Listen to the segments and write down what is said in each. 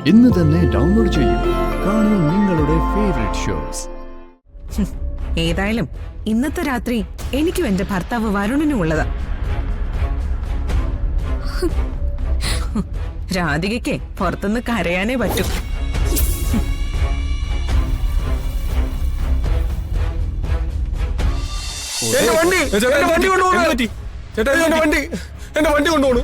ഇന്ന് തന്നെ ഡൗൺലോഡ് ചെയ്യൂ. കാണൂ നിങ്ങളുടെ ഫേവറേറ്റ് ഷോസ്. ഏതായാലും ഇന്നത്തെ രാത്രി എനിക്കും എന്റെ ഭർത്താവ് വരുണിനും ഉള്ളതാ. രാധികയ്ക്ക് പുറത്തുനിന്ന് കരയാനേ പറ്റൂ. എന്റെ വണ്ടി കൊണ്ടുപോണു.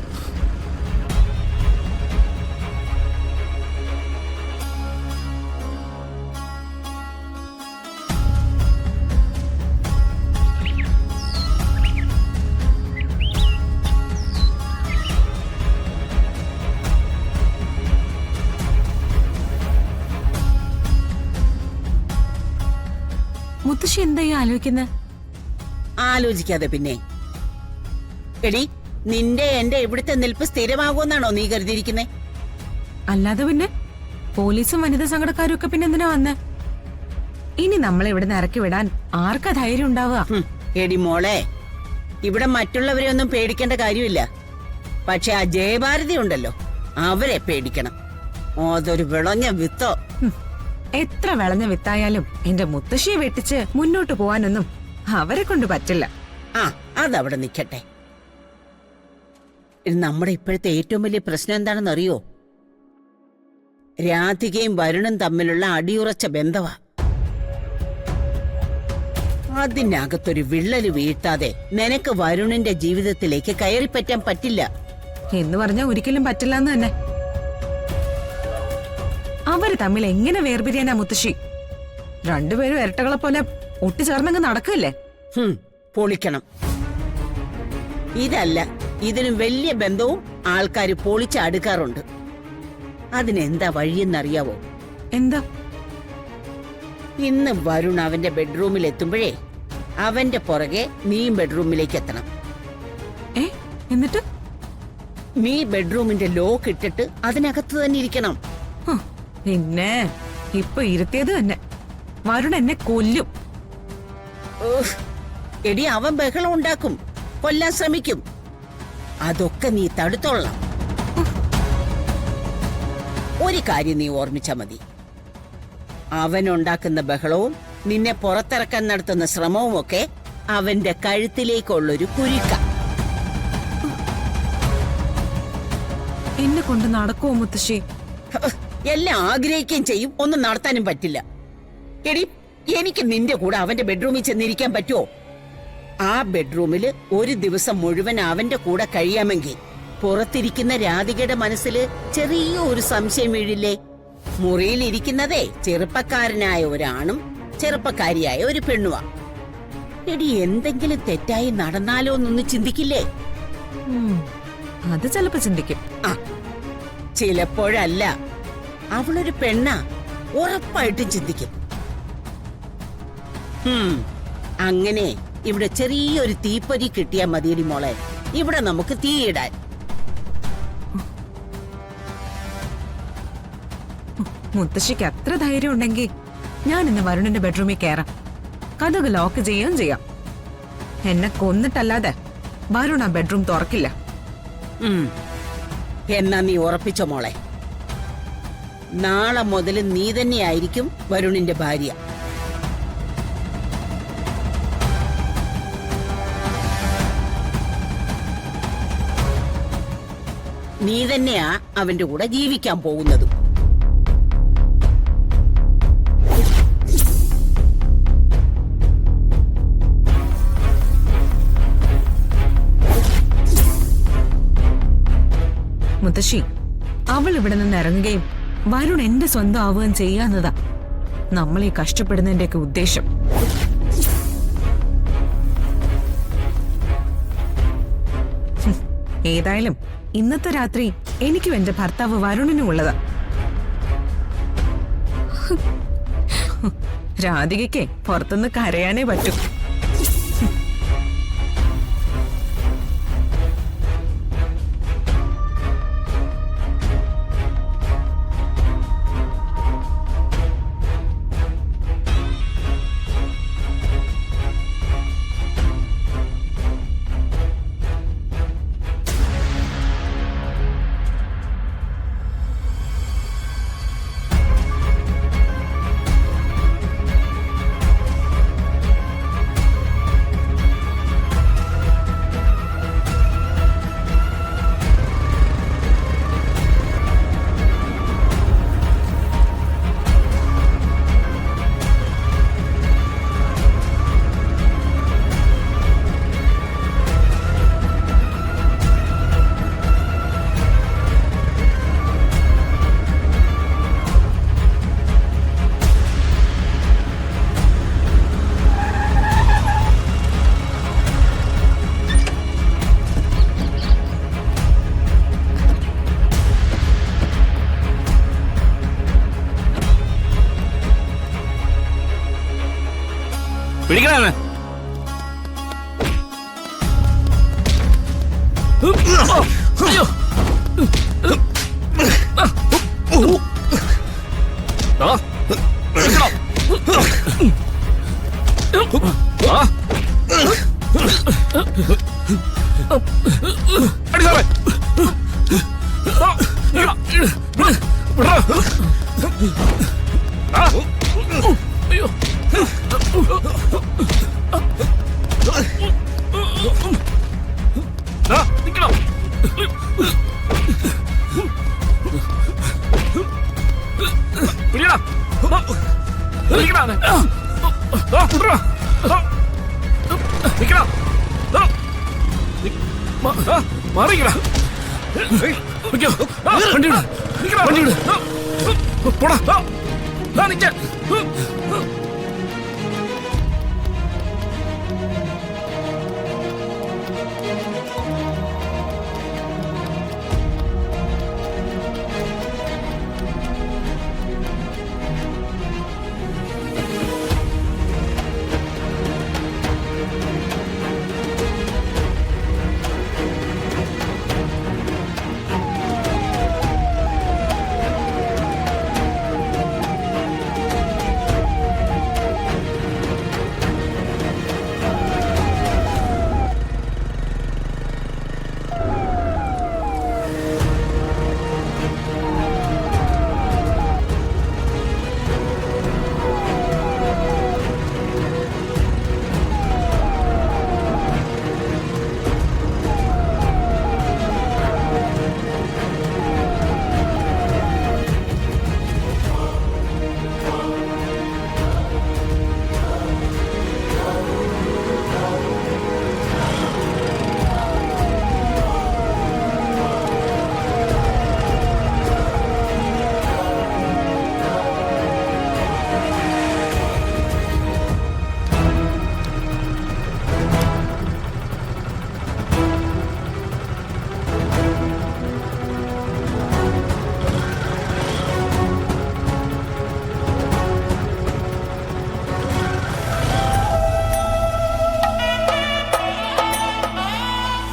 മുത്തശ്ശി എന്തായി ആലോചിക്കുന്നത്? ആലോചിക്കാതെ പിന്നെ. എടി, നിന്റെ എന്റെ ഇവിടുത്തെ നിൽപ്പ് സ്ഥിരമാകുമെന്നാണോ നീ കരുതിയിരിക്കുന്നേ? അല്ലാതെ പിന്നെ പോലീസും വനിതാ സംഘടക്കാരും ഒക്കെ പിന്നെ എന്തിനാ വന്ന്? ഇനി നമ്മളെ ഇവിടെ നിന്ന് ഇറക്കി വിടാൻ ആർക്കാ ധൈര്യം ഉണ്ടാവുക? എടി മോളെ, ഇവിടെ മറ്റുള്ളവരെ ഒന്നും പേടിക്കേണ്ട കാര്യമില്ല. പക്ഷെ ആ ജയഭാരതി ഉണ്ടല്ലോ, അവരെ പേടിക്കണം. അതൊരു വിളഞ്ഞ വിത്തോ. എത്ര വിളഞ്ഞ വിത്തായാലും എന്റെ മുത്തശ്ശിയെ വെട്ടിച്ച് മുന്നോട്ട് പോവാനൊന്നും അവരെ കൊണ്ട് പറ്റില്ല. ആ, അതവിടെ നിക്കട്ടെ. നമ്മുടെ ഇപ്പോഴത്തെ ഏറ്റവും വലിയ പ്രശ്നം എന്താണെന്ന് അറിയോ? രാധികയും വരുണും തമ്മിലുള്ള അടിയുറച്ച ബന്ധവാ. അതിനകത്തൊരു വിള്ളല് വീഴ്ത്താതെ നിനക്ക് വരുണിന്റെ ജീവിതത്തിലേക്ക് കയറിപ്പറ്റാൻ പറ്റില്ല. എന്ന് പറഞ്ഞാൽ ഒരിക്കലും പറ്റില്ല എന്ന് തന്നെ. അവര് തമ്മിൽ എങ്ങനെ വേർപിരിയാനാ മുത്തശ്ശി? രണ്ടുപേരും ഇരട്ടകളെ പോലെ ഒട്ടിച്ചേർന്നങ്ങ് നടക്കല്ലേ? പൊളിക്കണം. ഇതല്ല, ഇതിനും വലിയ ബന്ധവും ആൾക്കാര് പൊളിച്ച് അടുക്കാറുണ്ട്. അതിനെന്താ വഴിയെന്നറിയാവോ? എന്താ? ഇന്ന് വരുൺ അവന്റെ ബെഡ്റൂമിൽ എത്തുമ്പോഴേ അവന്റെ പുറകെ നീയും ബെഡ്റൂമിലേക്ക് എത്തണം. എന്നിട്ട് നീ ബെഡ്റൂമിന്റെ ലോക്ക് ഇട്ടിട്ട് അതിനകത്ത് തന്നെ ഇരിക്കണം. പിന്നെ ഇപ്പൊ ഇരുത്തിയത് തന്നെ. വരുൺ എന്നെ കൊല്ലും. എടി, അവൻ ബഹളം ഉണ്ടാക്കും, കൊല്ലാൻ ശ്രമിക്കും. അതൊക്കെ നീ തടുത്തോളാം. ഒരു കാര്യം നീ ഓർമ്മിച്ചാ മതി. അവനുണ്ടാക്കുന്ന ബഹളവും നിന്നെ പുറത്തിറക്കാൻ നടത്തുന്ന ശ്രമവും ഒക്കെ അവന്റെ കഴുത്തിലേക്കുള്ളൊരു കുരുക്ക. എന്നെ കൊണ്ട് നടക്കുമോ മുത്തശ്ശി? എല്ലാം ആഗ്രഹിക്കുകയും ചെയ്യും, ഒന്നും നടത്താനും പറ്റില്ല. എടി, എനിക്ക് നിന്റെ കൂടെ അവന്റെ ബെഡ്റൂമിൽ ചെന്നിരിക്കാൻ പറ്റുമോ? ആ ബെഡ്റൂമില് ഒരു ദിവസം മുഴുവൻ അവന്റെ കൂടെ കഴിയാമെങ്കിൽ പുറത്തിരിക്കുന്ന രാധികയുടെ മനസ്സിൽ ചെറിയ ഒരു സംശയം വീഴില്ലേ? മുറിയിലിരിക്കുന്നതേ ചെറുപ്പക്കാരനായ ഒരാണും ചെറുപ്പക്കാരിയായ ഒരു പെണ്ണുവാ. എടി, എന്തെങ്കിലും തെറ്റായി നടന്നാലോ എന്നൊന്ന് ചിന്തിക്കില്ലേ? അത് ചിലപ്പോ ചിന്തിക്കും. ആ, ചിലപ്പോഴല്ല. അവളൊരു പെണ്ണാ, ഉറപ്പായിട്ടും ചിന്തിക്കും. അങ്ങനെ ഇവിടെ ചെറിയൊരു തീപ്പൊരി കിട്ടിയാ മതിയടി മോളെ. ഇവിടെ നമുക്ക് തീയിടാൻ. മുത്തശ്ശിക്ക് അത്ര ധൈര്യം ഉണ്ടെങ്കിൽ ഞാൻ ഇന്ന് വരുണിന്റെ ബെഡ്റൂമിൽ കയറാം. കഥക് ലോക്ക് ചെയ്യുകയും ചെയ്യാം. എന്നെ കൊന്നിട്ടല്ലാതെ വരുൺ ആ ബെഡ്റൂം തുറക്കില്ല. എന്നാ നീ ഉറപ്പിച്ചോ മോളെ. നാളെ മുതൽ നീ തന്നെയായിരിക്കും വരുണിന്റെ ഭാര്യ. നീ തന്നെയാ അവന്റെ കൂടെ ജീവിക്കാൻ പോകുന്നതും. മുത്തശ്ശി, അവൾ ഇവിടെ നിന്ന് ഇറങ്ങുകയും വരുൺ എന്റെ സ്വന്തം ആവുകയും ചെയ്യാന്നതാ നമ്മളീ കഷ്ടപ്പെടുന്നതിന്റെയൊക്കെ ഉദ്ദേശം. ഏതായാലും ഇന്നത്തെ രാത്രി എനിക്കും എന്റെ ഭർത്താവ് വരുണിനും ഉള്ളതാ. രാധികയ്ക്ക് പുറത്തുനിന്ന് കരയാനേ പറ്റൂ. പിടിക്കണേ. അയ്യോ. ആ, എടുക്കണം. ആ. അടി സാറേ. ആ, വിടടാ. ആ. അയ്യോ. ആ, നിക്കണം. പിടിക്കടാ. പിടിക്കടാ. ആ, വിടടാ. ആ. നിക്കടാ. ആ. ആ, മാറിക്കടാ. അയ്യോ. ആ, വണ്ടി വിട്. നിക്കടാ. വണ്ടി വിട്. പോടാ. ആ, നിക്ക.